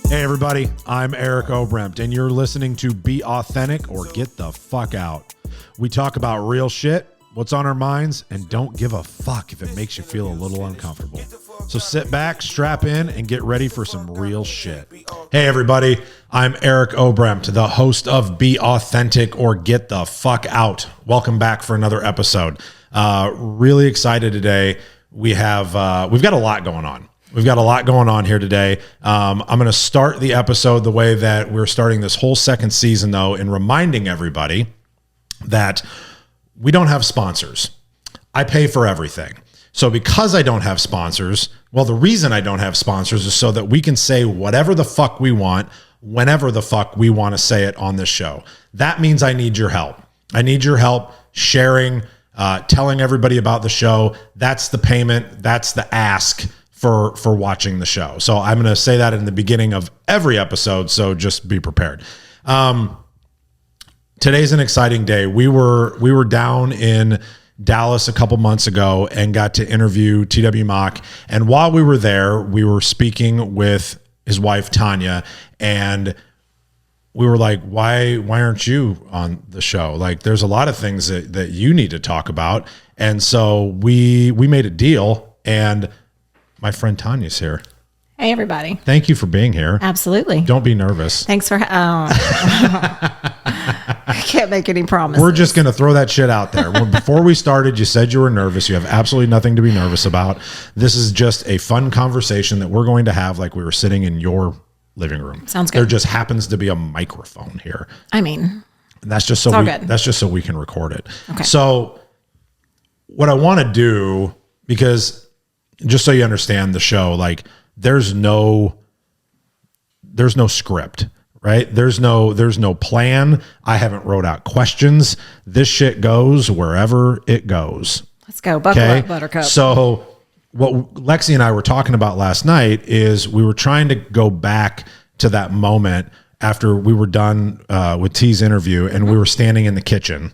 Hey everybody, I'm Eric Oberembt, and you're listening to Be Authentic or Get the Fuck Out. We talk about real shit, what's on our minds, and don't give a fuck if it makes you feel a little uncomfortable. So sit back, strap in, and get ready for some real shit. Hey everybody, I'm Eric Oberembt, the host of Be Authentic or Get the Fuck Out. Welcome back for another episode. Really excited today. We've got a lot going on. We've got a lot going on here today. I'm going to start the episode the way that we're starting this whole second season, though, in reminding everybody that we don't have sponsors. I pay for everything. So because I don't have sponsors, well, the reason I don't have sponsors is so that we can say whatever the fuck we want, whenever the fuck we want to say it on this show. That means I need your help. I need your help sharing, telling everybody about the show. That's the payment. That's the ask for watching the show. So I'm going to say that in the beginning of every episode. So just be prepared. Today's an exciting day. We were down in Dallas a couple months ago and got to interview Tanya Mock. And while we were there, we were speaking with his wife, Tanya, and we were like, why aren't you on the show? Like, there's a lot of things that you need to talk about. And so we made a deal, and my friend Tanya's here. Hey, everybody. Thank you for being here. Absolutely. Don't be nervous. Thanks for... I can't make any promises. We're just going to throw that shit out there. Before we started, you said you were nervous. You have absolutely nothing to be nervous about. This is just a fun conversation that we're going to have like we were sitting in your living room. Sounds good. There just happens to be a microphone here. I mean... And that's just so we can record it. Okay. So what I want to do, because... just so you understand the show, like there's no script, right? There's no plan. I haven't wrote out questions. This shit goes wherever it goes. Let's go. Buckle up, Buttercup. So what Lexi and I were talking about last night is we were trying to go back to that moment after we were done with T's interview, and we were standing in the kitchen,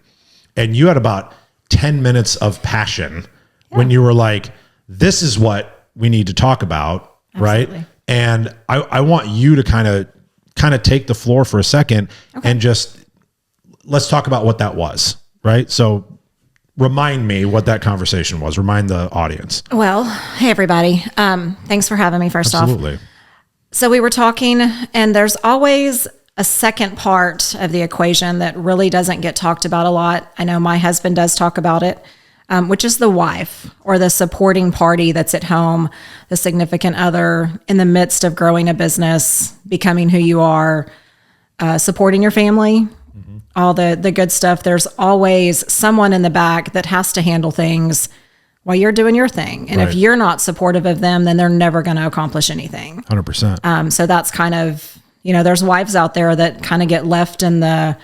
and you had about 10 minutes of passion when you were like, this is what we need to talk about. Absolutely. Right? And I want you to kind of take the floor for a second and just, let's talk about what that was. Right? So remind me what that conversation was. Remind the audience. Well, hey, everybody. Thanks for having me first off. Absolutely. So we were talking, and there's always a second part of the equation that really doesn't get talked about a lot. I know my husband does talk about it. Which is the wife or the supporting party that's at home, the significant other in the midst of growing a business, becoming who you are, supporting your family, all the good stuff. There's always someone in the back that has to handle things while you're doing your thing. And if you're not supportive of them, then they're never going to accomplish anything. 100%. So that's kind of, there's wives out there that kind of get left in the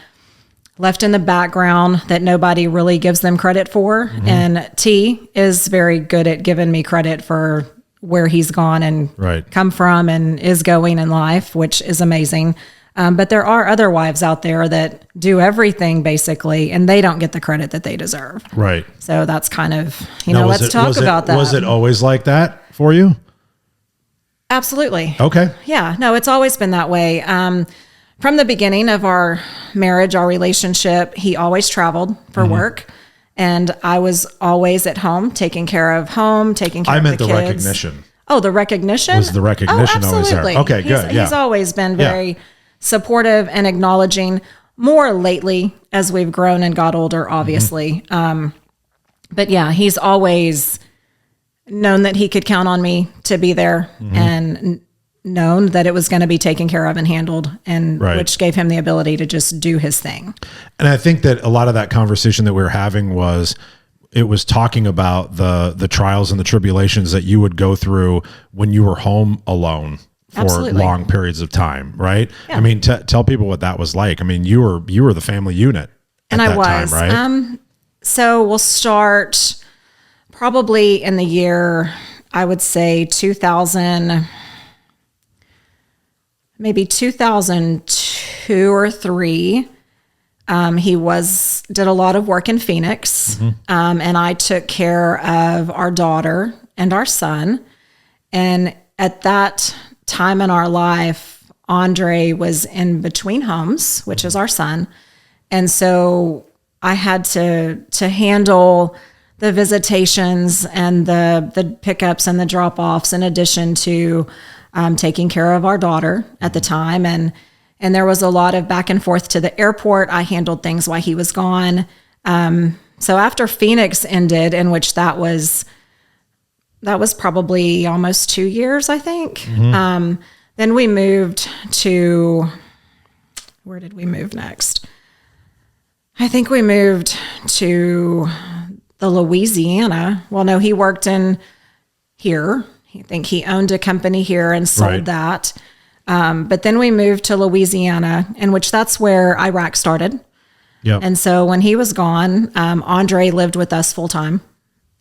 background that nobody really gives them credit for. Mm-hmm. And T is very good at giving me credit for where he's gone and come from and is going in life, which is amazing. But there are other wives out there that do everything basically, and they don't get the credit that they deserve. Right. So that's kind of, let's talk about that. Was it always like that for you? Absolutely. Okay. Yeah, no, it's always been that way. From the beginning of our marriage, our relationship, he always traveled for work, and I was always at home, taking care of home, taking care of the kids. I meant the recognition. Oh, the recognition? Was the recognition always there? Okay, good. He's always been very supportive and acknowledging, more lately as we've grown and got older, obviously. But yeah, he's always known that he could count on me to be there and known that it was going to be taken care of and handled, and which gave him the ability to just do his thing. And I think that a lot of that conversation that we were having was talking about the trials and the tribulations that you would go through when you were home alone for long periods of time. Right. Yeah. I mean, tell people what that was like. I mean, you were the family unit at that time, right? So we'll start probably in the year, I would say 2000, maybe 2002 or 3. He did a lot of work in Phoenix, and I took care of our daughter and our son. And at that time in our life, Andre was in between homes, which is our son. And so I had to handle the visitations and the pickups and the drop-offs in addition to taking care of our daughter at the time. And there was a lot of back and forth to the airport. I handled things while he was gone. So after Phoenix ended, in which that was probably almost 2 years, I think. Then we moved to, where did we move next? I think we moved to the Louisiana. Well, no, he worked in here. I think he owned a company here and sold that. But then we moved to Louisiana, in which that's where Iraq started. Yep. And so when he was gone, Andre lived with us full time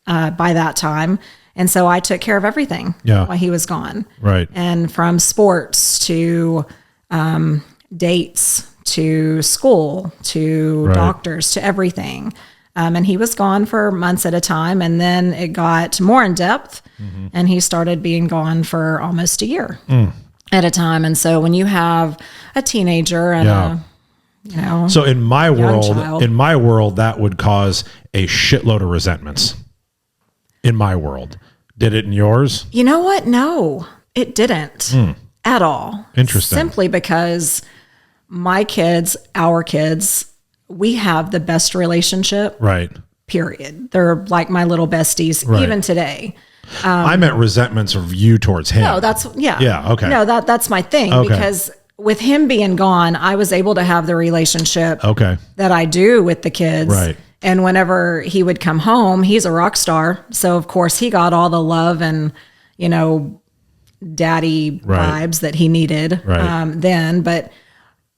by that time. And so I took care of everything while he was gone. Right. And from sports to dates to school to doctors to everything. And he was gone for months at a time. And then it got more in depth and he started being gone for almost a year at a time. And so when you have a teenager and so in my child. world, that would cause a shitload of resentments. In my world, did it in yours? You know what? No, it didn't at all. Interesting. Simply because my kids, our kids, we have the best relationship. Right. Period. They're like my little besties, even today. I meant resentments of you towards him. No, that's Yeah. Okay. No, that's my thing because with him being gone, I was able to have the relationship that I do with the kids. Right. And whenever he would come home, he's a rock star. So of course he got all the love and, daddy vibes that he needed then, but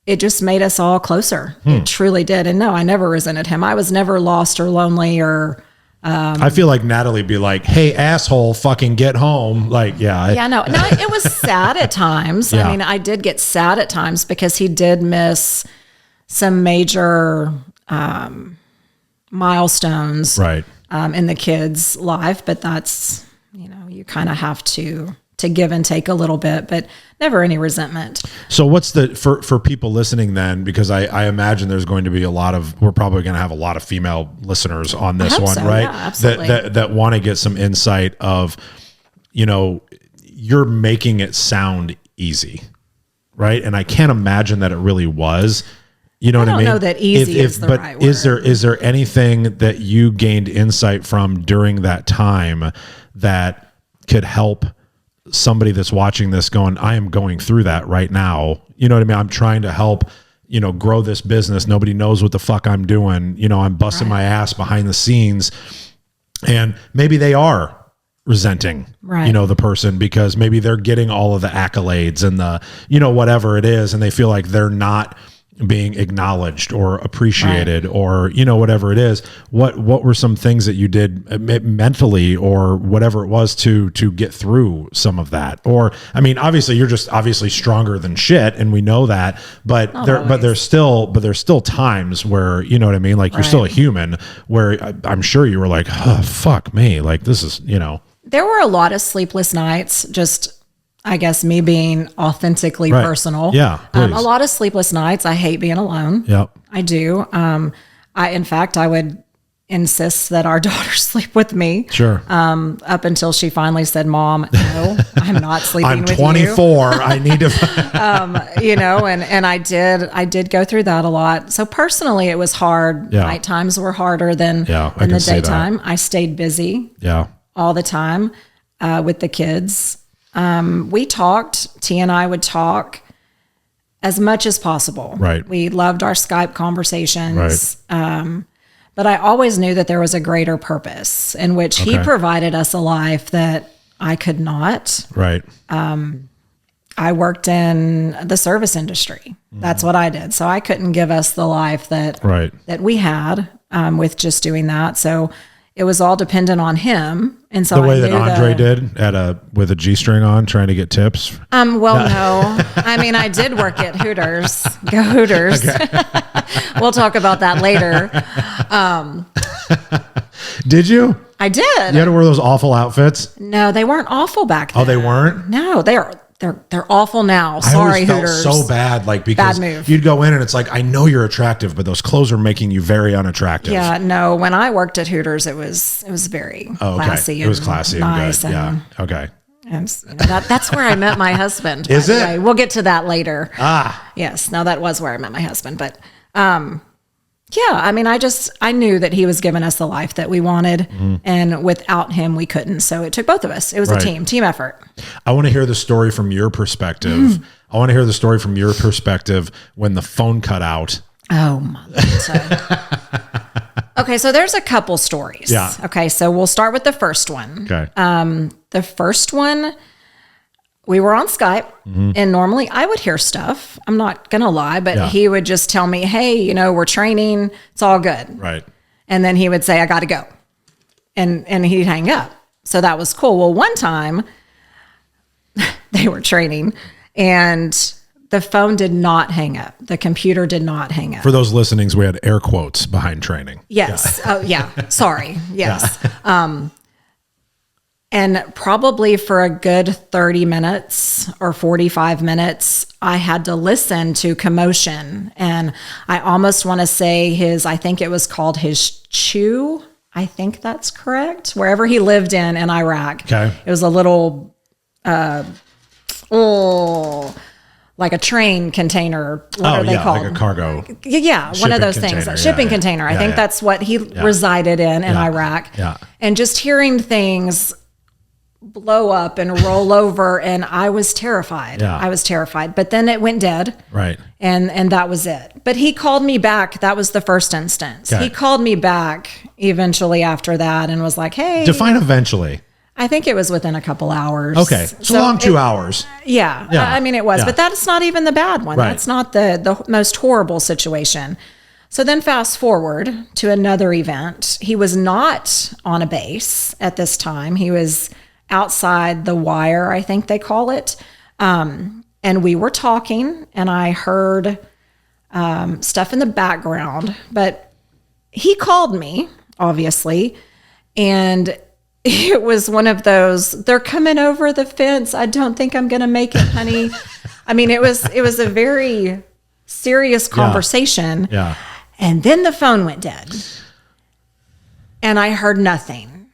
it just made us all closer. It truly did. And no, I never resented him. I was never lost or lonely or, I feel like Natalie'd be like, "Hey, asshole, fucking get home!" Like, no, it was sad at times. I mean, I did get sad at times because he did miss some major milestones, in the kid's life. But that's you kind of have to give and take a little bit, but never any resentment. So what's for people listening then, because I imagine there's going to be we're probably going to have a lot of female listeners on this one, right? Yeah, absolutely. That want to get some insight of, you're making it sound easy, right? And I can't imagine that it really was. You know what I mean? I don't know that easy is the right word. Is there anything that you gained insight from during that time that could help somebody that's watching this going, I am going through that right now. You know what I mean? I'm trying to help, grow this business. Nobody knows what the fuck I'm doing. I'm busting my ass behind the scenes, and maybe they are resenting, the person because maybe they're getting all of the accolades and the, whatever it is. And they feel like they're not being acknowledged or appreciated or, whatever it is. What were some things that you did mentally or whatever it was to get through some of that? Or, I mean, obviously you're just stronger than shit. And we know that, but there's still times where, you know what I mean? Like you're still a human where I'm sure you were like, oh, fuck me. Like this is, There were a lot of sleepless nights, just I guess me being authentically personal. Yeah. A lot of sleepless nights. I hate being alone. Yep. I do. In fact, I would insist that our daughter sleep with me. Sure. Up until she finally said, "Mom, no, I'm not sleeping with you." I'm 24. I need to. And I did go through that a lot. So personally, it was hard. Yeah. Night times were harder than the daytime. I stayed busy. Yeah. All the time with the kids. We talked, T and I would talk as much as possible. Right. We loved our Skype conversations. Right. But I always knew that there was a greater purpose in which he provided us a life that I could not. Right. I worked in the service industry. That's what I did. So I couldn't give us the life that we had with just doing that. So it was all dependent on him. And so the way that Andre did with a G-string on, trying to get tips. No. I mean, I did work at Hooters. Go Hooters. We'll talk about that later. Did you? I did. You had to wear those awful outfits? No, they weren't awful back then. Oh, they weren't? No, they're awful now. I Sorry, always felt Hooters. so bad, like, because Bad move. you'd go in and it's like, I know you're attractive, but those clothes are making you very unattractive. Yeah, no. When I worked at Hooters, it was very classy. It was classy and nice. good. Yeah. Okay. And that's where I met my husband. Is by the it? way. We'll get to that later. Ah. Yes. Now that was where I met my husband, but yeah, I mean, I knew that he was giving us the life that we wanted, and without him, we couldn't. So it took both of us. It was a team effort. I want to hear the story from your perspective. I want to hear the story from your perspective when the phone cut out. Oh, my God. Okay, so there's a couple stories. Yeah. Okay, so we'll start with the first one. Okay. The first one, we were on Skype, and normally I would hear stuff. I'm not going to lie, but he would just tell me, hey, we're training. It's all good. Right. And then he would say, I got to go. And he'd hang up. So that was cool. Well, one time they were training and the phone did not hang up. The computer did not hang up. For those listenings, we had air quotes behind training. Yes. Yeah. Oh, yeah. Sorry. Yes. Yeah. And probably for a good 30 minutes or 45 minutes, I had to listen to commotion. And I almost want to say I think it was called his chew. I think that's correct. Wherever he lived in Iraq. Okay. It was a little, like a train container. What are they called? Like a cargo. Yeah, one of those things. A shipping container. I think that's what he resided in Iraq. Yeah. And just hearing things blow up and roll over, and I was terrified. Yeah. I was terrified. But then it went dead. Right. And that was it. But he called me back. That was the first instance. Okay. He called me back eventually after that and was like, hey. Define eventually. I think it was within a couple hours. Okay. So long 2 hours. Yeah. I mean, it was. Yeah. But that's not even the bad one. Right. That's not the most horrible situation. So then fast forward to another event. He was not on a base at this time. He was outside the wire, I think they call it. And we were talking, and I heard stuff in the background. But he called me, obviously, and it was one of those, they're coming over the fence. I don't think I'm going to make it, honey. I mean, it was a very serious conversation. Yeah. And then the phone went dead. And I heard nothing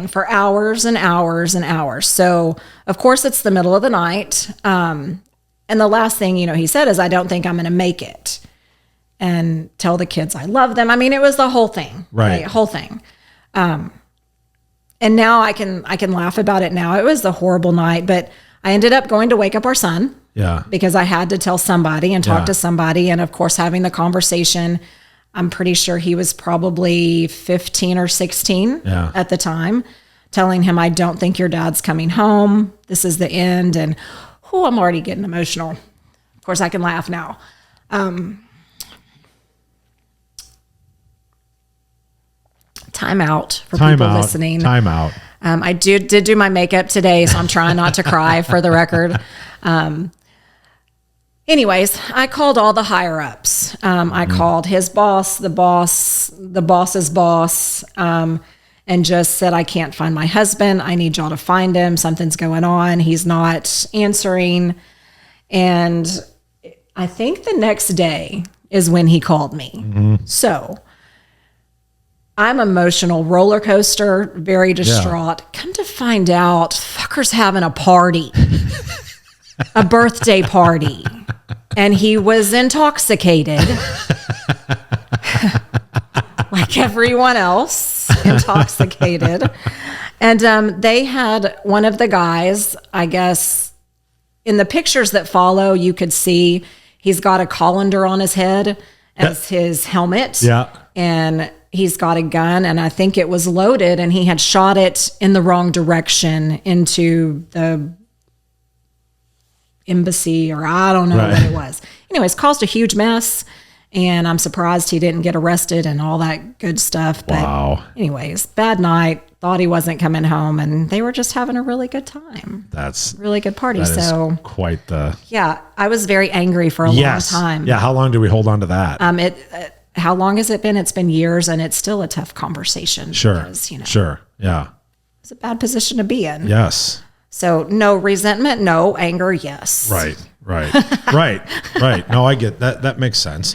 for hours and hours and hours. So, of course, it's the middle of the night. And the last thing, he said is, I don't think I'm going to make it. And tell the kids I love them. I mean, it was the whole thing. Right? Whole thing. And now I can laugh about it now. It was a horrible night, but I ended up going to wake up our son. Yeah. Because I had to tell somebody and talk to somebody. And of course, having the conversation, I'm pretty sure he was probably 15 or 16 at the time, telling him, I don't think your dad's coming home. This is the end. And I'm already getting emotional. Of course, I can laugh now. Time out for people listening. Time out. I did do my makeup today, so I'm trying not to cry for the record. Anyways, I called all the higher ups. I called his boss, the boss's boss, and just said, I can't find my husband. I need y'all to find him. Something's going on. He's not answering. And I think the next day is when he called me. Mm-hmm. So I'm emotional, roller coaster, very distraught. Yeah. Come to find out, fucker's having a party, a birthday party. And he was intoxicated, like everyone else, intoxicated. And they had one of the guys, I guess, in the pictures that follow, you could see he's got a colander on his head as his helmet. Yeah. And he's got a gun, and I think it was loaded, and he had shot it in the wrong direction into the embassy, or I don't know what it was. Anyways, caused a huge mess, and I'm surprised he didn't get arrested and all that good stuff. But anyways, bad night. Thought he wasn't coming home, and they were just having a really good time. That's really good party. So quite the I was very angry for a long time. Yeah, how long do we hold on to that? How long has it been? It's been years, and it's still a tough conversation. Sure, because, sure, yeah. It's a bad position to be in. Yes. So no resentment, no anger, yes. Right. No, I get that. That makes sense.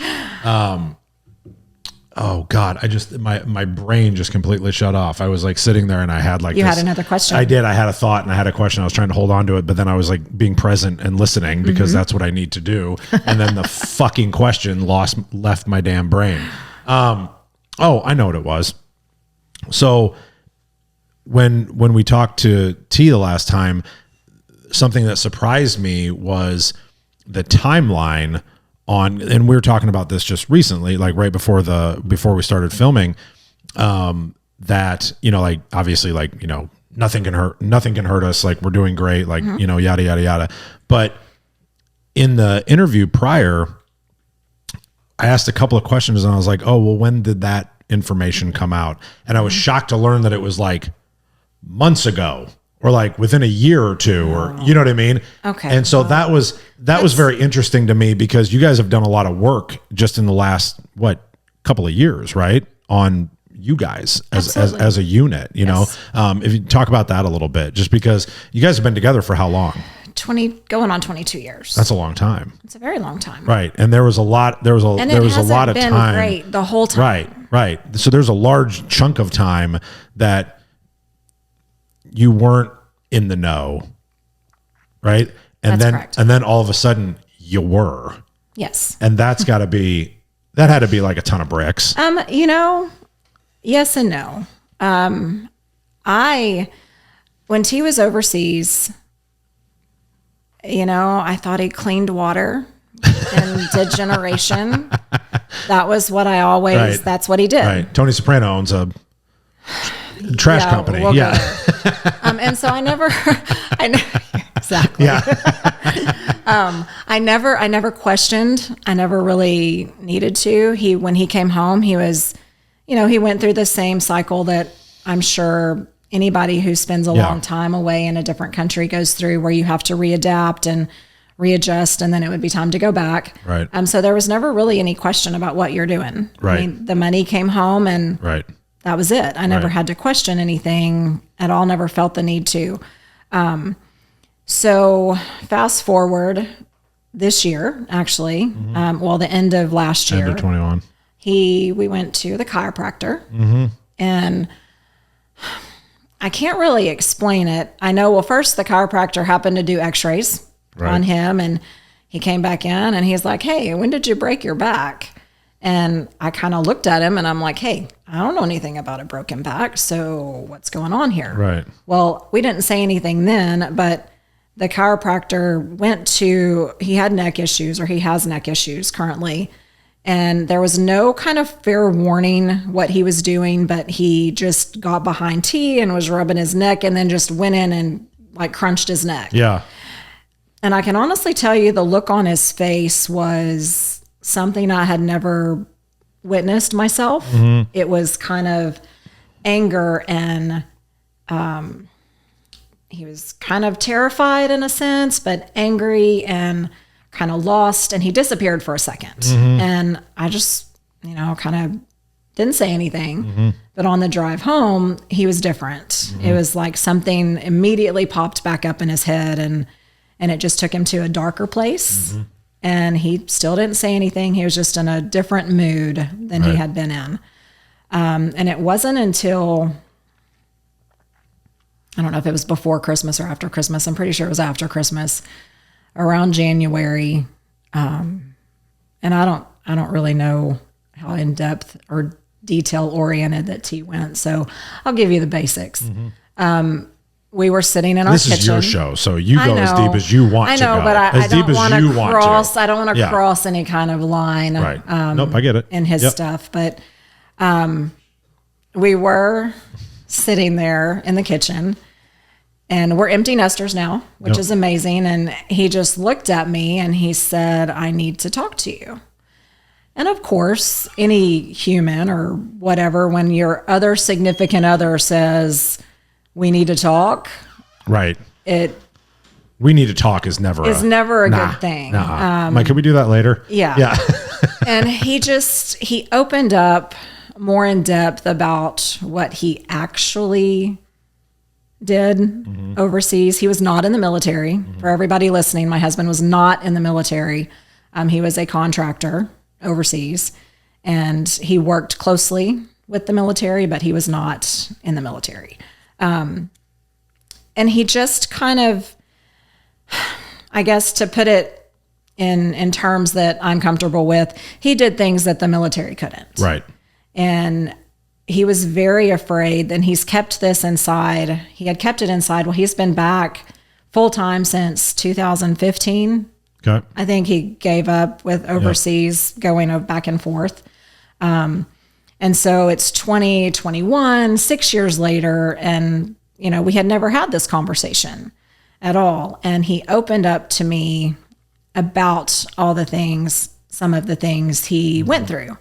Oh God, my brain just completely shut off. I was like sitting there and I had like, you had another question. I did. I had a thought and I had a question. I was trying to hold on to it, but then I was like being present and listening because that's what I need to do. And then the fucking question left my damn brain. Oh, I know what it was. So when we talked to T the last time, something that surprised me was the timeline on, and we were talking about this just recently, like right before we started filming, that, you know, like obviously like, you know, nothing can hurt us. Like we're doing great. Like, you know, yada, yada, yada. But in the interview prior, I asked a couple of questions and I was like, oh, well, when did that information come out? And I was shocked to learn that it was like months ago or like within a year or two, or, you know what I mean? Okay. And so that was very interesting to me because you guys have done a lot of work just in the last, couple of years, right? On you guys as a unit, you know? If you talk about that a little bit, just because you guys have been together for how long? Going on 22 years. That's a long time. It's a very long time. Right. And there was a lot of time. Great the whole time. Right. So there's a large chunk of time that you weren't in the know. Right. And That's correct. then all of a sudden you were. Yes. And that had to be like a ton of bricks. You know, yes and no. When T was overseas, you know, I thought he cleaned water and did generation. That was what I always, that's what he did. Right. Tony Soprano owns a trash company. We'll and so I never exactly. Yeah. I never questioned. I never really needed to. When he came home, he was, you know, he went through the same cycle that I'm sure anybody who spends a long time away in a different country goes through, where you have to readapt and readjust, and then it would be time to go back. Right. So there was never really any question about what you're doing. Right. I mean, the money came home and that was it. I never had to question anything at all, never felt the need to. So fast forward this year, actually, the end of last year. End of 21. We went to the chiropractor and I can't really explain it. I know, well, first the chiropractor happened to do x-rays on him, and he came back in and he's like, hey, when did you break your back? And I kind of looked at him and I'm like, hey, I don't know anything about a broken back. So what's going on here? Right. Well, we didn't say anything then, but the chiropractor he had neck issues, or he has neck issues currently. And there was no kind of fair warning what he was doing, but he just got behind T and was rubbing his neck and then just went in and like crunched his neck. Yeah. And I can honestly tell you the look on his face was something I had never witnessed myself. It was kind of anger, and he was kind of terrified in a sense, but angry and kind of lost, and he disappeared for a second. And I just, you know, kind of didn't say anything. But on the drive home, he was different. It was like something immediately popped back up in his head, and it just took him to a darker place. And he still didn't say anything. He was just in a different mood than he had been in. And it wasn't until, I don't know if it was before Christmas or after Christmas. I'm pretty sure it was after Christmas, around January. And I don't really know how in depth or detail oriented that T went. So I'll give you the basics. We were sitting in our kitchen. This is your show, so you go as deep as you want to go. I know, but I don't want to cross. I don't want to cross any kind of line. Right. Nope, I get it. In his stuff, but we were sitting there in the kitchen, and we're empty nesters now, which is amazing. And he just looked at me and he said, "I need to talk to you." And of course, any human or whatever, when your other significant other says, "We need to talk," right? We need to talk is never a good thing. Mike, can we do that later? Yeah. And he opened up more in depth about what he actually did overseas. He was not in the military. For everybody listening, my husband was not in the military. He was a contractor overseas, and he worked closely with the military, but he was not in the military. And he just kind of, I guess to put it in terms that I'm comfortable with, he did things that the military couldn't. Right. And he was very afraid, and he's kept this inside. He had kept it inside. Well, he's been back full time since 2015. Okay. I think he gave up with overseas going back and forth. And so it's 2021, 6 years later, and, we had never had this conversation at all. And he opened up to me about all the things, some of the things he went through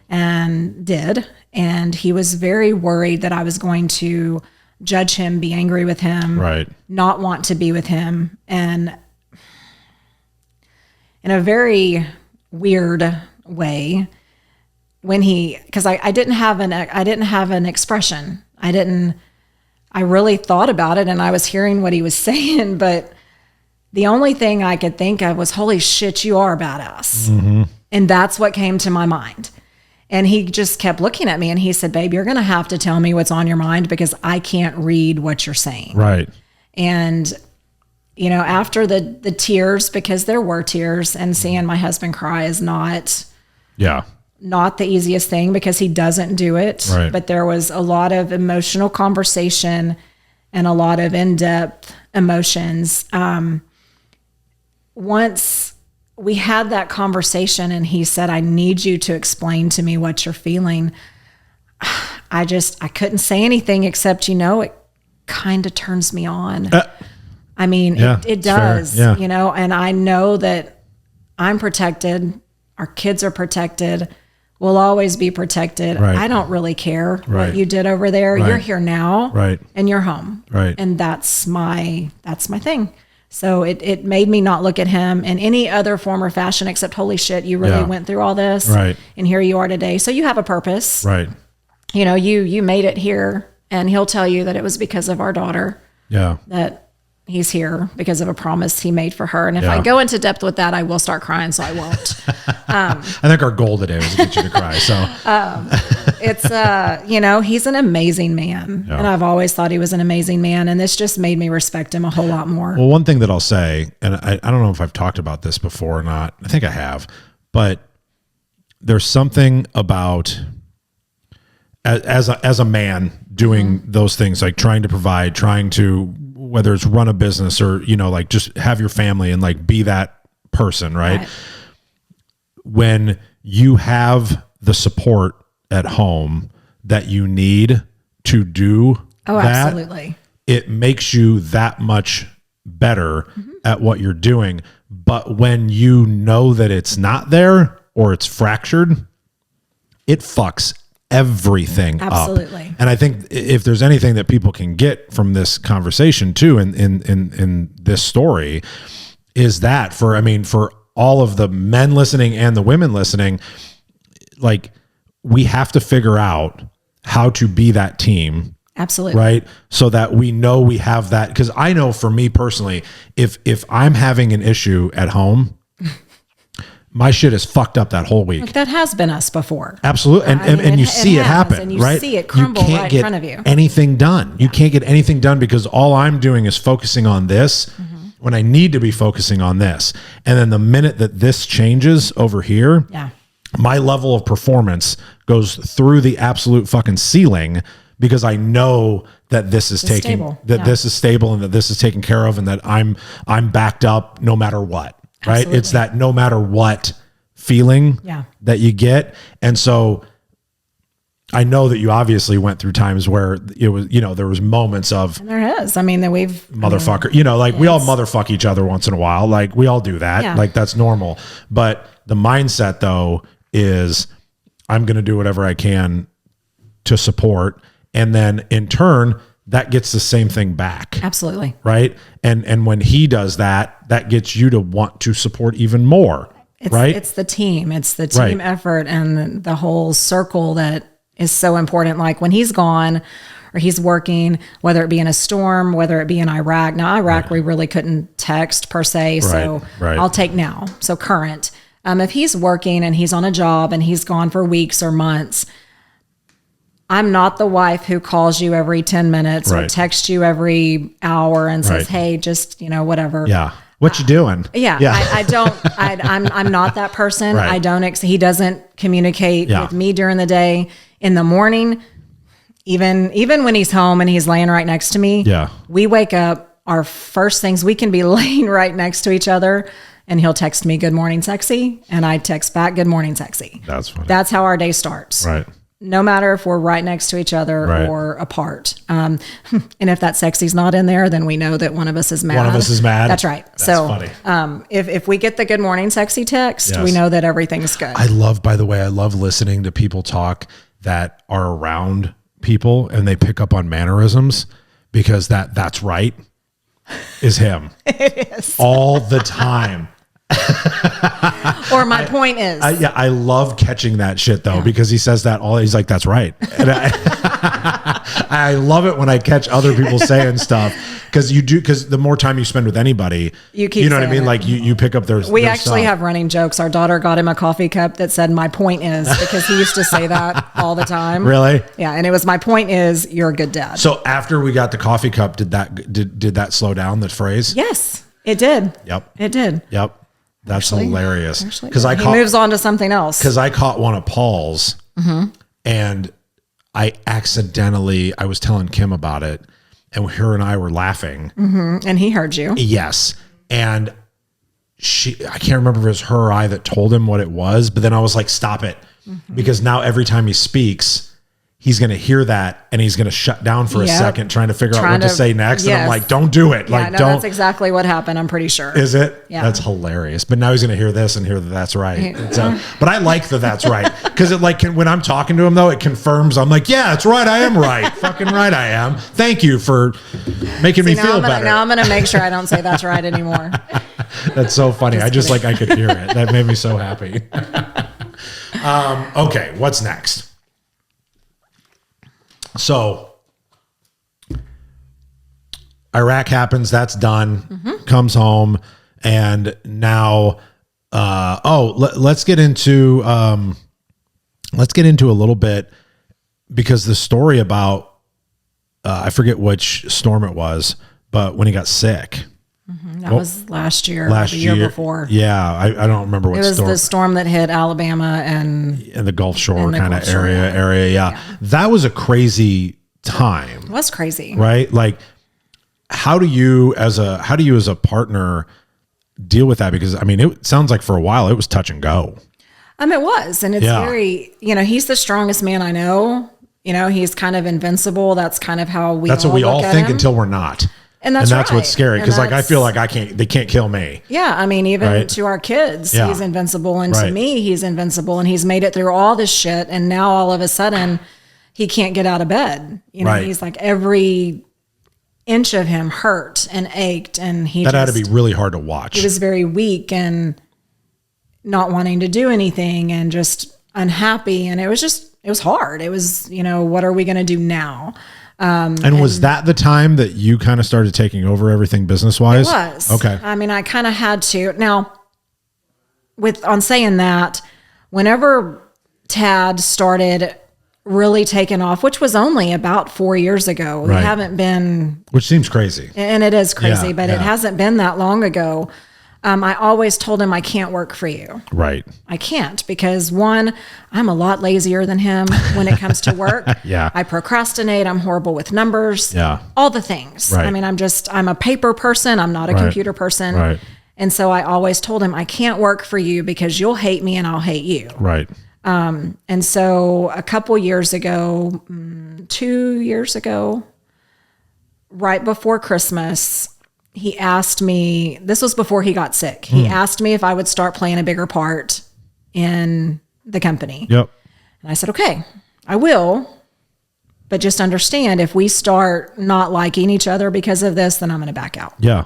and did. And he was very worried that I was going to judge him, be angry with him, right, not want to be with him. And in a very weird way, because I didn't have an expression. I really thought about it, and I was hearing what he was saying, but the only thing I could think of was, holy shit, you are a badass. And that's what came to my mind. And he just kept looking at me, and he said, babe, you're going to have to tell me what's on your mind, because I can't read what you're saying. Right. And, after the tears, because there were tears, and seeing my husband cry is not the easiest thing, because he doesn't do it. Right. But there was a lot of emotional conversation and a lot of in-depth emotions. Once we had that conversation and he said, I need you to explain to me what you're feeling, I couldn't say anything except, it kind of turns me on. It does, and I know that I'm protected. Our kids are protected. We'll always be protected. Right. I don't really care Right. what you did over there. Right. You're here now, right, and you're home. Right. And that's my thing. So it made me not look at him in any other form or fashion except, holy shit, you really went through all this. Right. And here you are today. So you have a purpose. Right. You made it here, and he'll tell you that it was because of our daughter. Yeah. That he's here because of a promise he made for her. And if I go into depth with that, I will start crying, so I won't. I think our goal today was to get you to cry. So it's, he's an amazing man. Yeah. And I've always thought he was an amazing man. And this just made me respect him a whole lot more. Well, one thing that I'll say, and I don't know if I've talked about this before or not. I think I have, but there's something about as a man doing those things, like trying to provide, trying to, whether it's run a business or, like just have your family and like be that person, right? When you have the support at home that you need to do that, absolutely, it makes you that much better at what you're doing. But when you know that it's not there or it's fractured, it fucks everything absolutely up. And I think if there's anything that people can get from this conversation too, in this story, is that for all of the men listening and the women listening, like, we have to figure out how to be that team. Absolutely. Right. So that we know we have that. Because I know for me personally, if I'm having an issue at home, my shit is fucked up that whole week. Like, that has been us before. Absolutely. And you see it happen, and you right? see it crumble right in front of you. Anything done. You can't get anything done because all I'm doing is focusing on this when I need to be focusing on this. And then the minute that this changes over here, my level of performance goes through the absolute fucking ceiling, because I know that this is this is stable, and that this is taken care of, and that I'm backed up no matter what. Right. Absolutely. It's that no matter what feeling that you get. And so I know that you obviously went through times where it was, there was moments of, and there is, that we've motherfucker, we all motherfuck each other once in a while. Like, we all do that. Yeah. Like, that's normal. But the mindset though is, I'm going to do whatever I can to support. And then in turn, that gets the same thing back. Absolutely. Right. And when he does that, that gets you to want to support even more. It's the team. It's the team effort and the whole circle that is so important. Like, when he's gone, or he's working, whether it be in a storm, whether it be in Iraq. Now, Iraq, we really couldn't text per se. So I'll take now. So current. If he's working and he's on a job and he's gone for weeks or months, I'm not the wife who calls you every 10 minutes or texts you every hour and says, hey, just, whatever. Yeah. What you doing? Yeah. I don't, I'm not that person. I don't, he doesn't communicate with me during the day. In the morning, even when he's home and he's laying right next to me, we wake up, our first things, we can be laying right next to each other and he'll text me, good morning, sexy. And I text back, good morning, sexy. That's funny. That's how our day starts. Right. No matter if we're right next to each other or apart. And if that sexy's not in there, then we know that one of us is mad. One of us is mad. That's right. That's funny. If we get the good morning sexy text, we know that everything's good. I love listening to people talk that are around people and they pick up on mannerisms, because that's right is him. It is. All the time. Or my point is, I love catching that shit though, because he says that he's like, that's right. And I love it when I catch other people saying stuff, because the more time you spend with anybody, you know what I mean? Like you pick up their actually stuff. have running jokes. Our daughter got him a coffee cup that said, my point is, because he used to say that all the time. Really? Yeah. And it was, my point is, you're a good dad. So after we got the coffee cup, did that slow down, the phrase? Yes, it did. Yep. It did. Yep. That's hilarious. Because he moves on to something else. Because I caught one of Paul's, and I was telling Kim about it, and her and I were laughing. And he heard you. Yes. And I can't remember if it was her or I that told him what it was, but then I was like, stop it. Because now every time he speaks, he's going to hear that and he's going to shut down for a second, trying to figure out what to say next. Yes. And I'm like, don't do it. Yeah, that's exactly what happened. I'm pretty sure. Is it? Yeah. That's hilarious. But now he's going to hear this and hear that that's right. But I like that's right. Because when I'm talking to him though, it confirms. I'm like, yeah, that's right. I am right. Fucking right. I am. Thank you for making me feel better. Now I'm going to make sure I don't say that's right anymore. That's so funny. I could hear it. That made me so happy. Okay. What's next? So Iraq happens, that's done, comes home, and now let's get into a little bit, because the story about I forget which storm it was, but when he got sick. That was last year, or the year before. Yeah, I don't remember what storm. It was the storm that hit Alabama and the Gulf Shore kind of area. Yeah. That was a crazy time. It was crazy. Right? Like, how do you as a partner deal with that? Because I mean, it sounds like for a while it was touch and go. It was, and it's very, he's the strongest man I know. He's kind of invincible. That's kind of how that's what we all think until we're not. And that's what's scary, because I feel like they can't kill me. Yeah, I mean, even to our kids, he's invincible, and to me, he's invincible, and he's made it through all this shit, and now all of a sudden, he can't get out of bed. He's like, every inch of him hurt and ached, and that had to be really hard to watch. He was very weak and not wanting to do anything, and just unhappy, and it was hard. It was, what are we going to do now? And was that the time that you kind of started taking over everything business-wise? It was. Okay. I mean, I kind of had to. Now, on saying that, whenever Tad started really taking off, which was only about 4 years ago, we haven't been... Which seems crazy. And it is crazy, but it hasn't been that long ago. I always told him, I can't work for you. Right. I can't, because one, I'm a lot lazier than him when it comes to work. I procrastinate. I'm horrible with numbers. All the things. Right. I mean, I'm a paper person. I'm not a computer person. Right. And so I always told him, I can't work for you because you'll hate me and I'll hate you. Right. And so a couple years ago, 2 years ago, right before Christmas, he asked me, this was before he got sick. He asked me if I would start playing a bigger part in the company. Yep. And I said, okay, I will. But just understand, if we start not liking each other because of this, then I'm going to back out. Yeah.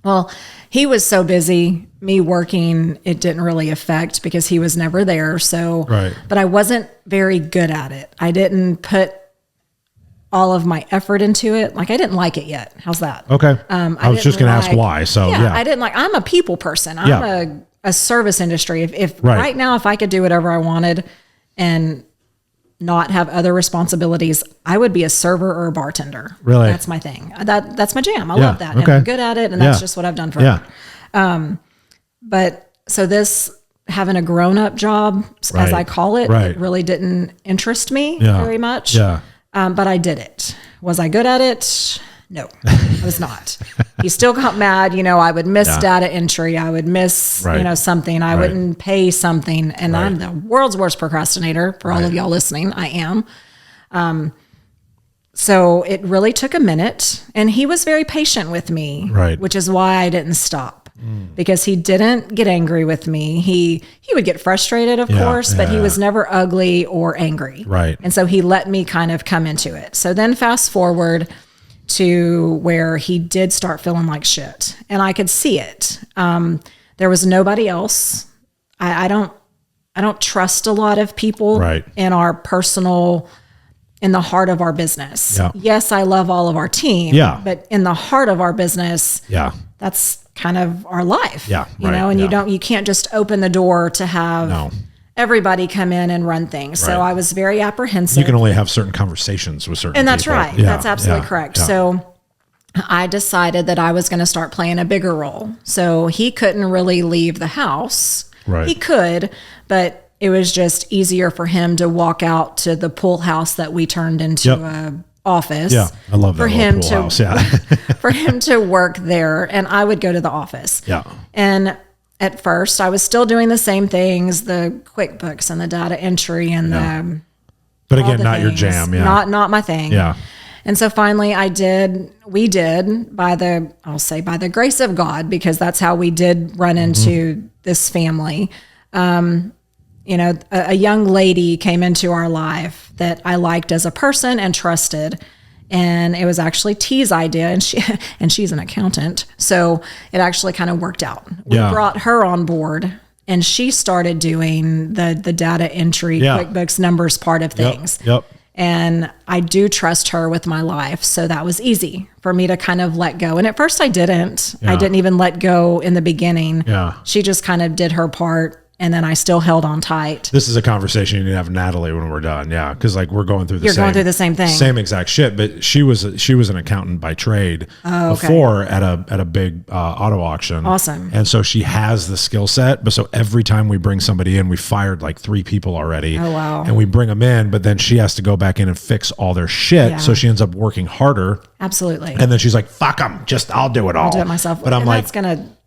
Well, he was so busy, me working, it didn't really affect, because he was never there. So, but I wasn't very good at it. I didn't put all of my effort into it. Like I didn't like it yet. How's that? Okay. I was just going to ask why. So yeah, I didn't I'm a people person. I'm a service industry. If right now, if I could do whatever I wanted and not have other responsibilities, I would be a server or a bartender. Really? That's my thing. That's my jam. I love that. And I'm good at it. And that's just what I've done forever. But so this having a grown up job, as I call it, it really didn't interest me very much. Yeah. But I did it. Was I good at it? No, I was not. He still got mad. You know, I would miss data entry. I would miss, something. I wouldn't pay something. And I'm the world's worst procrastinator for all of y'all listening. I am. So it really took a minute, and he was very patient with me, which is why I didn't stop. Because he didn't get angry with me. He would get frustrated, of course, but he was never ugly or angry. Right. And so he let me kind of come into it. So then fast forward to where he did start feeling like shit. And I could see it. There was nobody else. I don't trust a lot of people in our personal, in the heart of our business. Yeah. Yes, I love all of our team. Yeah. But in the heart of our business, that's kind of our life. Yeah. You know, and you can't just open the door to have everybody come in and run things. So I was very apprehensive. You can only have certain conversations with certain And that's people. right. Yeah. That's absolutely correct. Yeah. So I decided that I was going to start playing a bigger role. So he couldn't really leave the house. Right. He could, but it was just easier for him to walk out to the pool house that we turned into a office. Yeah, I love that for him pool house. Yeah. For him to work there, and I would go to the office. Yeah. And at first, I was still doing the same things, the QuickBooks and the data entry and the. But again, not your jam. Yeah. Not my thing. Yeah. And so finally, we did by the grace of God, because that's how we did run into this family. You know, a young lady came into our life that I liked as a person and trusted. And it was actually T's idea, and she's an accountant. So it actually kind of worked out. We brought her on board, and she started doing the data entry, QuickBooks numbers part of things. Yep. And I do trust her with my life. So that was easy for me to kind of let go. And at first I didn't. Yeah. I didn't even let go in the beginning. Yeah. She just kind of did her part. And then I still held on tight. This is a conversation you need to have Natalie when we're done. Yeah. Cause like we're going through the going through the same thing. Same exact shit. But she was an accountant by trade before at a big auto auction. Awesome. And so she has the skill set. But so every time we bring somebody in, we fired like 3 people already. Oh, wow. And we bring them in, but then she has to go back in and fix all their shit. Yeah. So she ends up working harder. Absolutely. And then she's like, fuck them. I'll do it all. I'll do it myself. But I'm like,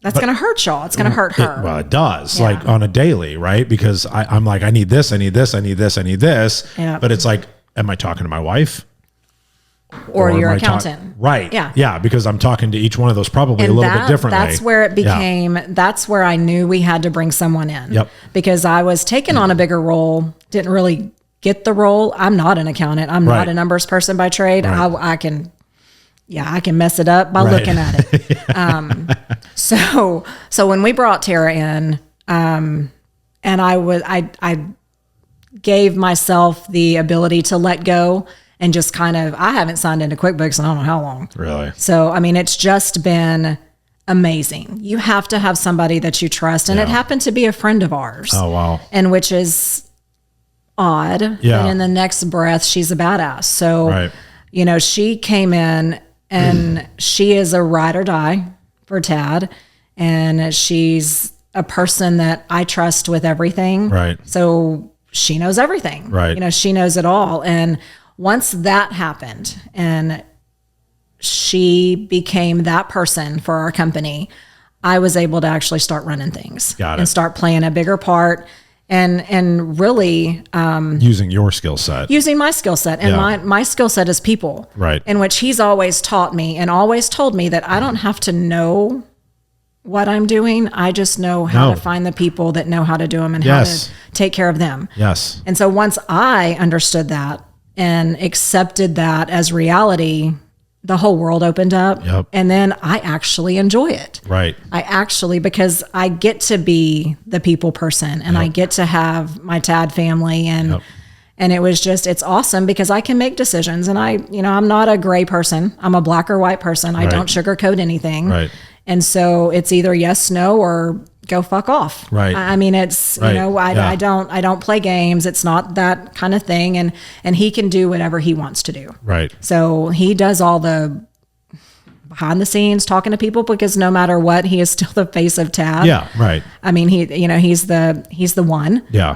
that's going to hurt y'all. It's going to hurt her. It does, like on a daily, right? Because I'm like, I need this, I need this, I need this, I need this. Yeah. But it's like, am I talking to my wife? Or your accountant. Right. Yeah. Yeah. Because I'm talking to each one of those probably a little bit differently. That's where it became, that's where I knew we had to bring someone in. Yep. Because I was taking on a bigger role, didn't really get the role. I'm not an accountant. I'm not a numbers person by trade. Right. I can mess it up by looking at it. So when we brought Tara in, and I gave myself the ability to let go and just kind of, I haven't signed into QuickBooks in I don't know how long. Really? So, I mean, it's just been amazing. You have to have somebody that you trust. And it happened to be a friend of ours. Oh, wow. And which is odd. Yeah. And in the next breath, she's a badass. So, you know, she came in and she is a ride or die for Tad. And she's a person that I trust with everything. Right. So she knows everything. Right. You know, she knows it all. And once that happened and she became that person for our company, I was able to actually start running things and start playing a bigger part and really using your skill set, using my skill set. And my skill set is people, right? In which he's always taught me and always told me that I don't have to know what I'm doing. I just know how to find the people that know how to do them and how to take care of them. Yes. And so once I understood that and accepted that as reality, the whole world opened up. Yep. And then I actually enjoy it. Right. Because I get to be the people person and I get to have my Tad family And it was just, it's awesome because I can make decisions, and I'm not a gray person. I'm a black or white person. I don't sugarcoat anything. Right. And so it's either yes, no, or go fuck off. Right. I mean, it's, I don't play games. It's not that kind of thing. And he can do whatever he wants to do. Right. So he does all the behind the scenes talking to people, because no matter what, he is still the face of TAD. Yeah. Right. I mean, he's the one. Yeah.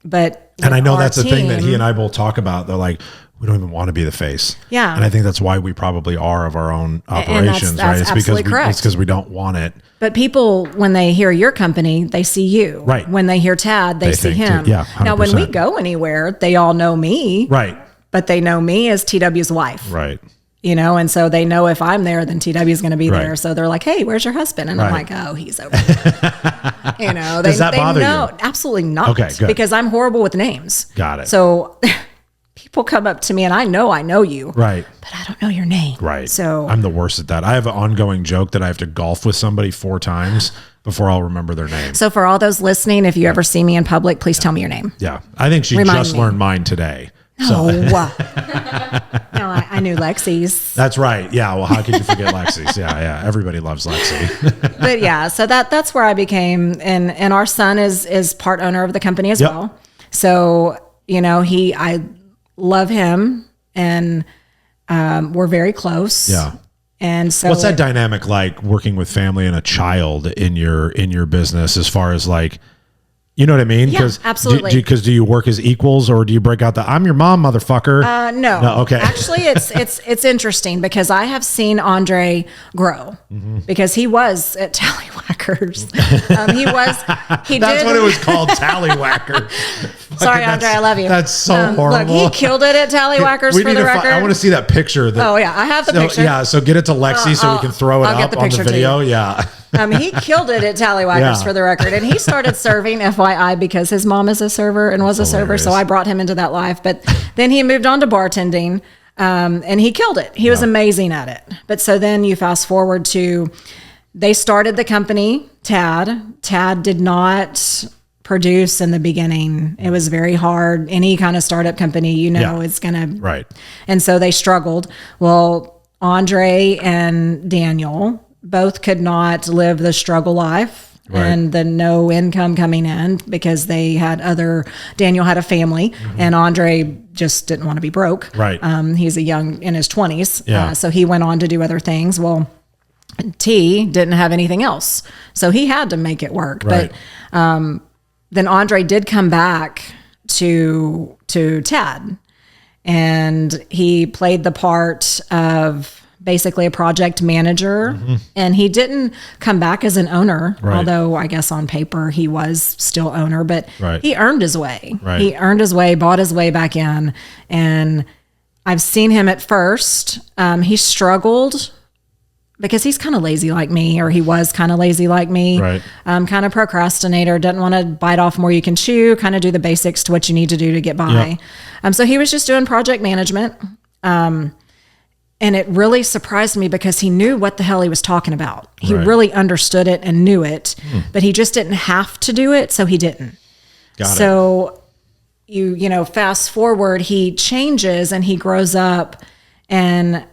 But and I know that's the the thing that he and I both talk about. They're like, we don't even want to be the face. Yeah. And I think that's why we probably are of our own operations, right? It's because we don't want it. But people, when they hear your company, they see you. Right. When they hear TAD, they see him. Yeah. 100%. Now, when we go anywhere, they all know me. Right. But they know me as TW's wife. Right. And so they know if I'm there, then TW is going to be there. So they're like, hey, where's your husband? And I'm like, oh, he's over there. Does that bother you? Absolutely not. Okay, good. Because I'm horrible with names. Got it. So people come up to me and I know you. Right. But I don't know your name. Right. So I'm the worst at that. I have an ongoing joke that I have to golf with somebody 4 times before I'll remember their name. So for all those listening, if you ever see me in public, please tell me your name. Yeah. I think she just learned mine today. No. No, I knew Lexi's. That's right. Yeah. Well, how could you forget Lexi's? Yeah. Everybody loves Lexi. But yeah, so that's where I became, and our son is part owner of the company as well. So, I love him, and we're very close. Yeah. And so what's that dynamic like, working with family and a child in your business, as far as like, you know what I mean? Yeah, absolutely. Because do you work as equals, or do you break out I'm your mom, motherfucker? No. Okay. Actually, it's interesting, because I have seen Andre grow, because he was at Tallywhackers. That's what it was called, Tallywhacker. Sorry, Andre, I love you. That's so horrible. Look, he killed it at Tallywhackers, for the record. I want to see that picture. Oh yeah, I have the picture. Yeah, so get it to Lexi so we can throw it up on the video. Yeah. He killed it at Tallywhackers, for the record. And he started serving, FYI, because his mom is a server and was a server. So I brought him into that life. But then he moved on to bartending, and he killed it. He was amazing at it. But so then you fast forward to, they started the company, TAD. TAD did not produce in the beginning. It was very hard. Any kind of startup company, it's going to. Right. And so they struggled. Well, Andre and Daniel both could not live the struggle life, and the no income coming in, because Daniel had a family, and Andre just didn't want to be broke. Right. He's in his 20s. Yeah. So he went on to do other things. Well, T didn't have anything else, so he had to make it work. Right. But then Andre did come back to TAD, and he played the part of basically a project manager, and he didn't come back as an owner, although I guess on paper he was still owner, but he earned his way. Right. He earned his way, bought his way back in. And I've seen him at first. He struggled because he's kind of lazy like me, or he was kind of lazy like me. Right. Kind of procrastinator, doesn't want to bite off more you can chew, kind of do the basics to what you need to do to get by. So he was just doing project management. And it really surprised me, because he knew what the hell he was talking about. He really understood it and knew it, but he just didn't have to do it, so he didn't. Got it. So you fast forward, he changes and he grows up, and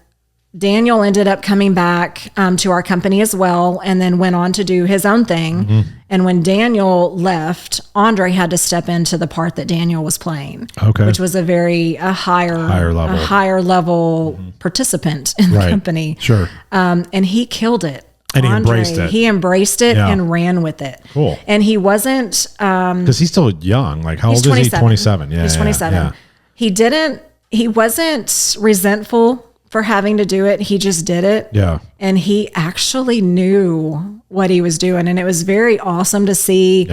Daniel ended up coming back to our company as well, and then went on to do his own thing. And when Daniel left, Andre had to step into the part that Daniel was playing, which was a higher level participant in the company. Sure. And he killed it. And he embraced it. He embraced it and ran with it. Cool. And he wasn't, because he's still young. Like, how old is he? 27. Yeah. He's 27. Yeah. He wasn't resentful for having to do it. He just did it. Yeah. And he actually knew what he was doing. And it was very awesome to see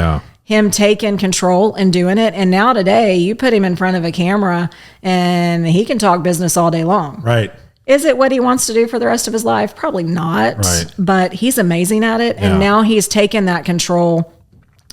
him taking control and doing it. And now today, you put him in front of a camera and he can talk business all day long. Right. Is it what he wants to do for the rest of his life? Probably not. Right. But he's amazing at it. And now he's taken that control.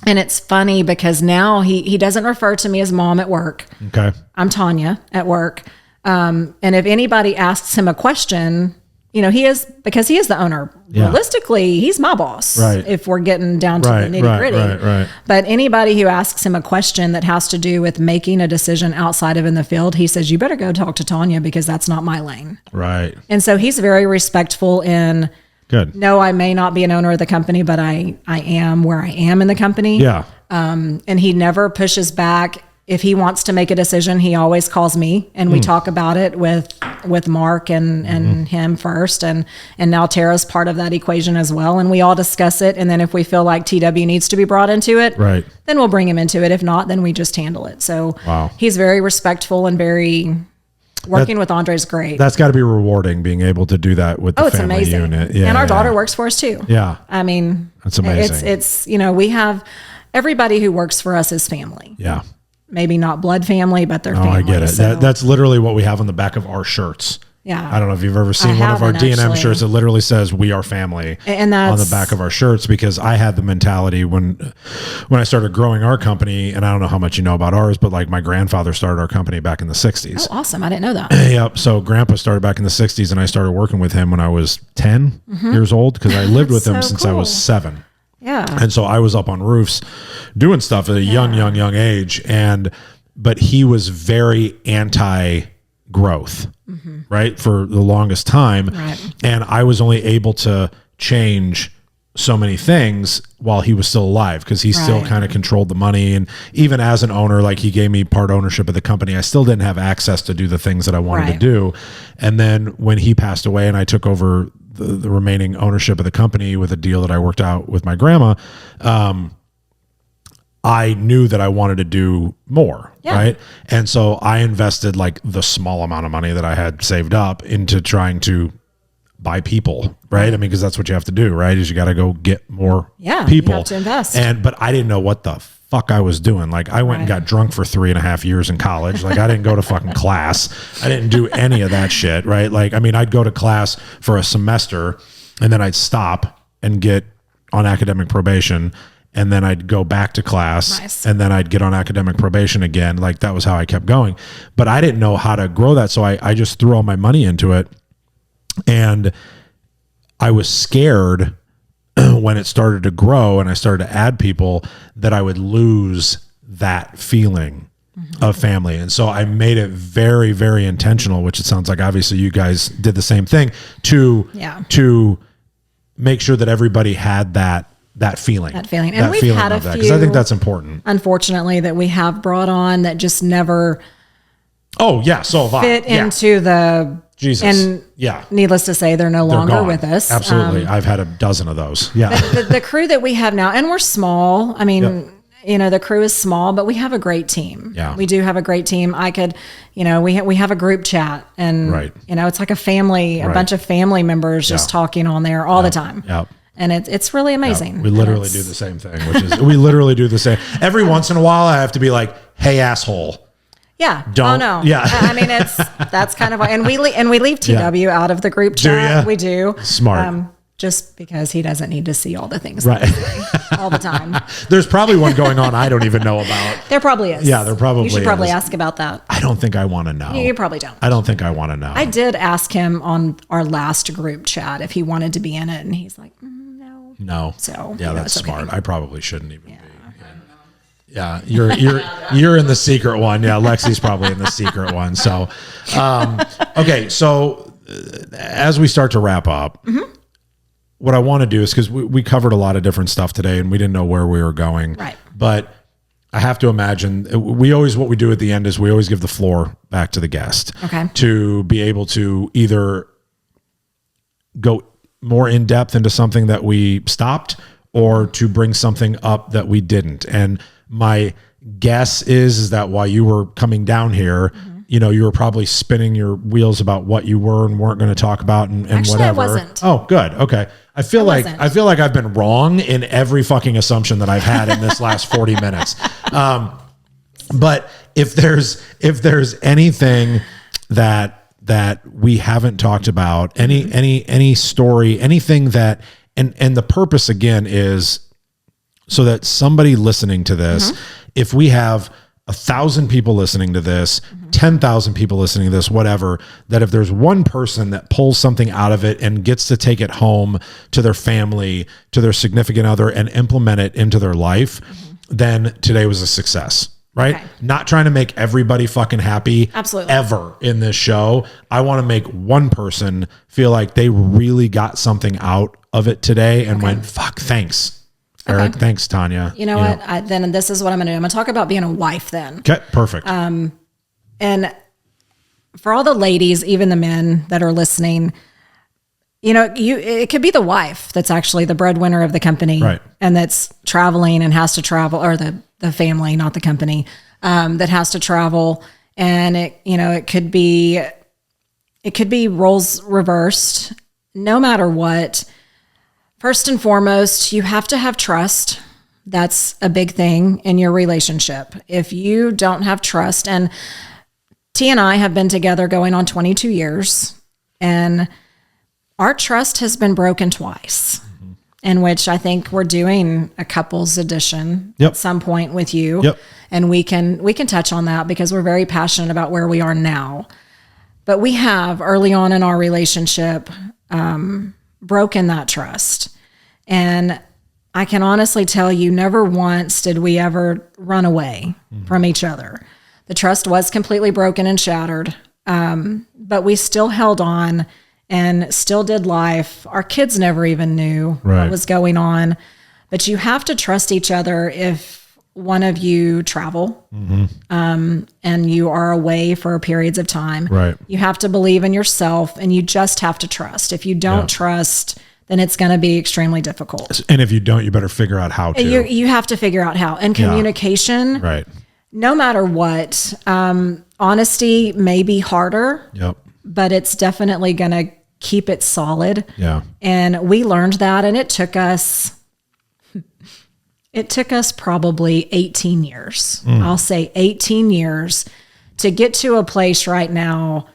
And it's funny because now he doesn't refer to me as mom at work. Okay. I'm Tanya at work. And if anybody asks him a question, because he is the owner. Yeah. Realistically, he's my boss. Right. If we're getting down to the nitty gritty. Right. But anybody who asks him a question that has to do with making a decision outside of in the field, he says, you better go talk to Tanya because that's not my lane. Right. And so he's very respectful in, good. No, I may not be an owner of the company, but I am where I am in the company. Yeah. And he never pushes back. If he wants to make a decision, he always calls me and we talk about it with Mark and him first. And now Tara's part of that equation as well. And we all discuss it. And then if we feel like TW needs to be brought into it, right, then we'll bring him into it. If not, then we just handle it. So he's very respectful and working with Andre's great. That's got to be rewarding being able to do that with the family unit. Yeah. And our daughter works for us too. Yeah. I mean, that's amazing. It's we have everybody who works for us is family. Yeah. Maybe not blood family, but they're family. I get it. So. That's literally what we have on the back of our shirts. Yeah. I don't know if you've ever seen one of our D&M shirts. It literally says "We are family" and that's on the back of our shirts, because I had the mentality when I started growing our company, and I don't know how much you know about ours, but like my grandfather started our company back in the 60s. Oh, awesome. I didn't know that. Yep. So grandpa started back in the 60s, and I started working with him when I was 10 years old, because I lived with him since I was 7. Yeah. And so I was up on roofs doing stuff at a young age. But he was very anti-growth, right? For the longest time. Right. And I was only able to change so many things while he was still alive, because he still kind of controlled the money. And even as an owner, like he gave me part ownership of the company, I still didn't have access to do the things that I wanted to do. And then when he passed away and I took over the remaining ownership of the company with a deal that I worked out with my grandma, I knew that I wanted to do more, right? And so I invested like the small amount of money that I had saved up into trying to buy people, right? I mean, because that's what you have to do, right? Is you got to go get more people. You have to invest. But I didn't know what the fuck I was doing. Like I went and got drunk for 3.5 years in college. Like I didn't go to fucking class. I didn't do any of that shit, right? Like, I mean, I'd go to class for a semester and then I'd stop and get on academic probation. And then I'd go back to class and then I'd get on academic probation again. Like that was how I kept going. But I didn't know how to grow that. So I just threw all my money into it. And I was scared when it started to grow and I started to add people that I would lose that feeling of family. And so I made it very, very intentional, which it sounds like obviously you guys did the same thing, to make sure that everybody had that feeling. And we've had a few, because I think that's important. Unfortunately, that we have brought on that just never fit into the Jesus. And needless to say, they're longer gone. With us. Absolutely. I've had a dozen of those. Yeah. The crew that we have now, and we're small. I mean, the crew is small, but we have a great team. Yeah. We do have a great team. I could, we have a group chat and, it's like a family, a bunch of family members just talking on there all the time. Yep. And it's really amazing. We literally do the same thing, which is we literally do the same. Every once in a while, I have to be like, "Hey, asshole." Yeah. Don't. Oh, no. Yeah. I mean, that's kind of, and we leave TW out of the group chat. We do. Smart. Just because he doesn't need to see all the things all the time. There's probably one going on I don't even know about. There probably is. Yeah, there probably is. You should probably ask about that. I don't think I want to know. You probably don't. I don't think I want to know. I did ask him on our last group chat if he wanted to be in it, and he's like, no. No. So that's smart. I probably shouldn't even be. Yeah, you're in the secret one. Yeah, Lexi's probably in the secret one. So, okay. So as we start to wrap up, what I want to do is, because we covered a lot of different stuff today and we didn't know where we were going. Right. But I have to imagine what we do at the end is we always give the floor back to the guest. Okay. To be able to either go more in depth into something that we stopped or to bring something up that we didn't. And my guess is that while you were coming down here, you were probably spinning your wheels about what you were and weren't going to talk about and Actually, whatever. I wasn't. Oh, good. Okay. I feel like I've been wrong in every fucking assumption that I've had in this last 40 minutes. But if there's anything that we haven't talked about, any story, anything that, and the purpose again is so that somebody listening to this, if we have 1,000 people listening to this, 10,000 people listening to this, whatever, that if there's one person that pulls something out of it and gets to take it home to their family, to their significant other, and implement it into their life, then today was a success. Right? Okay. Not trying to make everybody fucking happy. Absolutely. Ever in this show. I want to make one person feel like they really got something out of it today and went, fuck, thanks. Eric, thanks, Tanya. You know what? Then this is what I'm going to do. I'm going to talk about being a wife then. Okay, perfect. And for all the ladies, even the men that are listening, it could be the wife that's actually the breadwinner of the company, right, and that's traveling and has to travel, or the family, not the company, that has to travel. And it could be roles reversed. No matter what, first and foremost, you have to have trust. That's a big thing in your relationship. If you don't have trust, and T and I have been together going on 22 years, and our trust has been broken twice, in which I think we're doing a couples edition at some point with you. Yep. And we can touch on that because we're very passionate about where we are now. But we have early on in our relationship broken that trust. And I can honestly tell you, never once did we ever run away from each other. The trust was completely broken and shattered. But we still held on and still did life. Our kids never even knew what was going on. But you have to trust each other if one of you travel and you are away for periods of time. Right. You have to believe in yourself, and you just have to trust. If you don't trust, then it's going to be extremely difficult. And if you don't, you better figure out how to. You have to figure out how. And communication, right, no matter what, honesty may be harder. Yep. But it's definitely going to keep it solid. Yeah. And we learned that, and it took us probably 18 years. I'll say 18 years to get to a place right now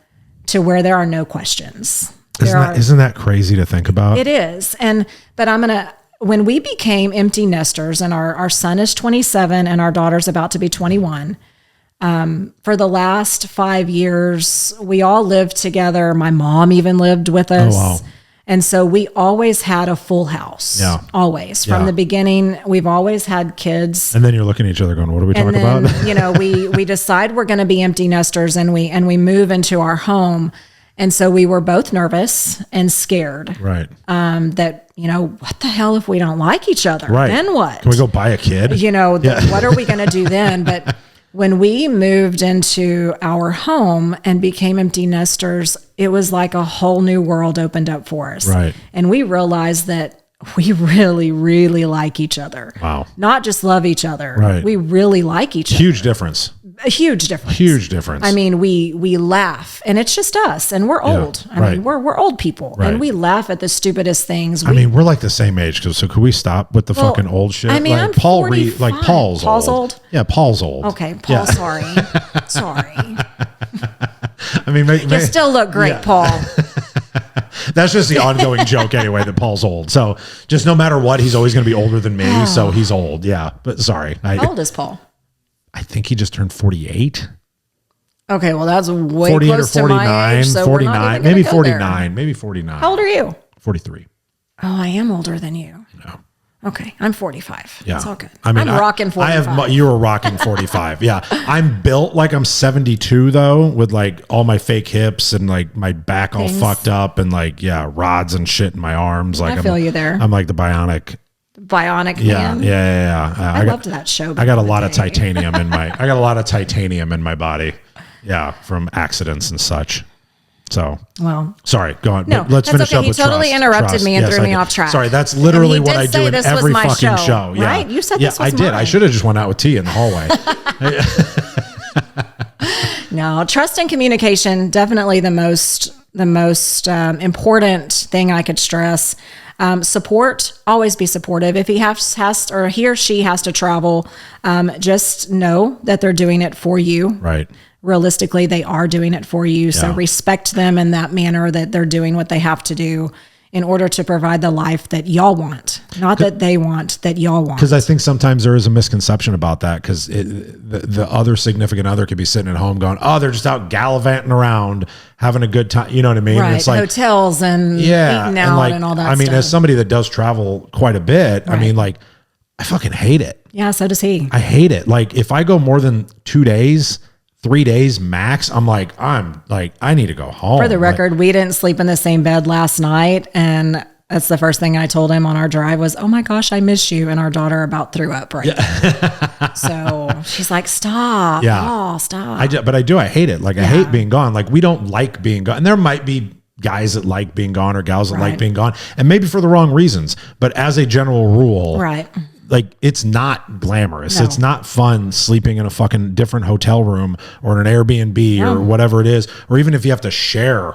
to where there are no questions. Isn't that crazy to think about? It is. But when we became empty nesters, and our son is 27 and our daughter's about to be 21, for the last 5 years, we all lived together. My mom even lived with us. Oh, wow. And so we always had a full house. Yeah. Always. From the beginning, we've always had kids. And then you're looking at each other going, what are we talking about? We decide we're going to be empty nesters, and we move into our home. And so we were both nervous and scared. Right. That, what the hell if we don't like each other? Right. Then what? Can we go buy a kid? What are we going to do then? But when we moved into our home and became empty nesters, it was like a whole new world opened up for us. Right. And we realized that we really, really like each other. Wow. Not just love each other. Right. We really like each other. Huge difference. A huge difference. Huge difference. I mean, we laugh, and it's just us, and we're old. I mean, we're old people, and we laugh at the stupidest things. We're like the same age. So could we stop with the fucking old shit? I mean, like I'm 45. Paul's old. Yeah, Paul's old. Okay, Paul. Sorry. You still look great, Paul. That's just the ongoing joke anyway, that Paul's old. So just no matter what, he's always going to be older than me. So he's old. Yeah, but sorry. How old is Paul? I think he just turned 48. Okay, well, that's way 48 close or 49, to my age, so 49, maybe 49, maybe 49. How old are you? 43. Oh, I am older than you. No. Okay, I'm 45. Yeah. It's all good. I'm rocking 45. You were rocking 45. Yeah. I'm built like I'm 72 though, with like all my fake hips and like my back all fucked up and like, rods and shit in my arms. Like I feel you there. I'm like the bionic man. Yeah. I loved that show. I got a lot of titanium in my body. Yeah. From accidents and such. So, sorry, go on. No, let's finish up with trust. He totally interrupted me and threw me off track. Sorry, that's literally what I do in every fucking show. Yeah. Right? You said this was I did. I should have just went out with tea in the hallway. No, trust and communication, definitely the most important thing I could stress. Support, always be supportive. If he he or she has to travel, just know that they're doing it for you. Right. Realistically, they are doing it for you. So respect them in that manner, that they're doing what they have to do. in order to provide the life that y'all want, not that they want, that y'all want. Because I think sometimes there is a misconception about that, because the other significant other could be sitting at home going, oh, they're just out gallivanting around having a good time. You know what I mean? Right. And it's like hotels and eating out and all that I mean, stuff. as somebody that does travel quite a bit, I mean, like, I fucking hate it. Yeah, so does he. I hate it. Like, if I go more than 2 days, 3 days max, I need to go home. For the record, we didn't sleep in the same bed last night, and that's the first thing I told him on our drive was, oh my gosh, I miss you. And our daughter about threw up now. So she's like, stop. Yeah. Oh, stop. I hate it. Like, I hate being gone. Like, we don't like being gone. And there might be guys that like being gone or gals that like being gone, and maybe for the wrong reasons. But as a general rule, like, it's not glamorous. No. It's not fun sleeping in a fucking different hotel room or in an Airbnb or whatever it is, or even if you have to share.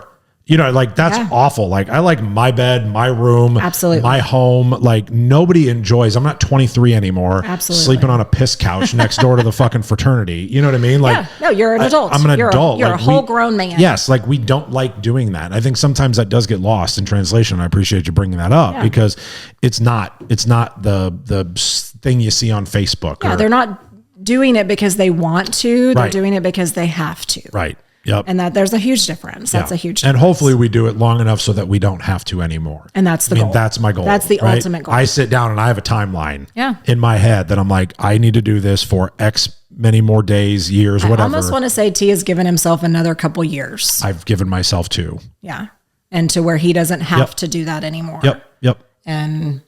You know, like, that's awful. Like, I like my bed, my room, absolutely, my home. Like, nobody enjoys. I'm not 23 anymore. Absolutely. Sleeping on a piss couch next door to the fucking fraternity. You know what I mean? Like, no, you're an adult. I'm an adult. You're like, a whole grown man. Yes, like, we don't like doing that. I think sometimes that does get lost in translation. I appreciate you bringing that up because it's not the thing you see on Facebook. Yeah, they're not doing it because they want to. They're doing it because they have to. Right. Yep. And that there's a huge difference. That's a huge difference. And hopefully we do it long enough so that we don't have to anymore. And that's the goal. That's my goal. That's the ultimate goal. I sit down and I have a timeline in my head that I'm like, I need to do this for X many more days, years, whatever. I almost want to say T has given himself another couple years. I've given myself 2. Yeah. And to where he doesn't have to do that anymore. Yep. And,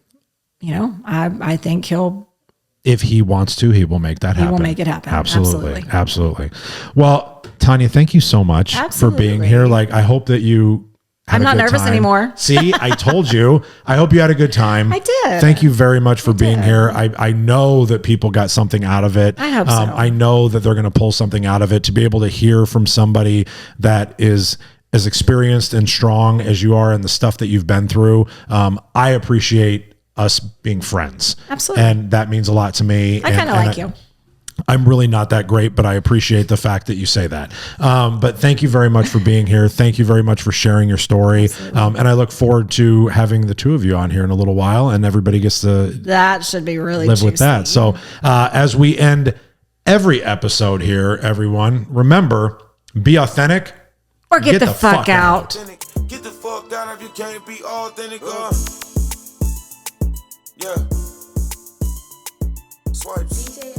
you know, I think if he wants to, he will make that happen. He will make it happen. Absolutely. Well, Tanya, thank you so much for being here. Like, I hope that you had I'm a not good nervous time. Anymore. See, I told you. I hope you had a good time. I did. Thank you very much for being here. I know that people got something out of it. I hope so. I know that they're going to pull something out of it, to be able to hear from somebody that is as experienced and strong as you are and the stuff that you've been through. I appreciate us being friends. Absolutely. And that means a lot to me. I kind of like you. I'm really not that great, but I appreciate the fact that you say that. But thank you very much for being here. Thank you very much for sharing your story. And I look forward to having the 2 of you on here in a little while, and everybody gets to that should be really live with that. So as we end every episode here, everyone, remember, be authentic or get the fuck out. Get the fuck out if you can't be authentic. Yeah. Swipes.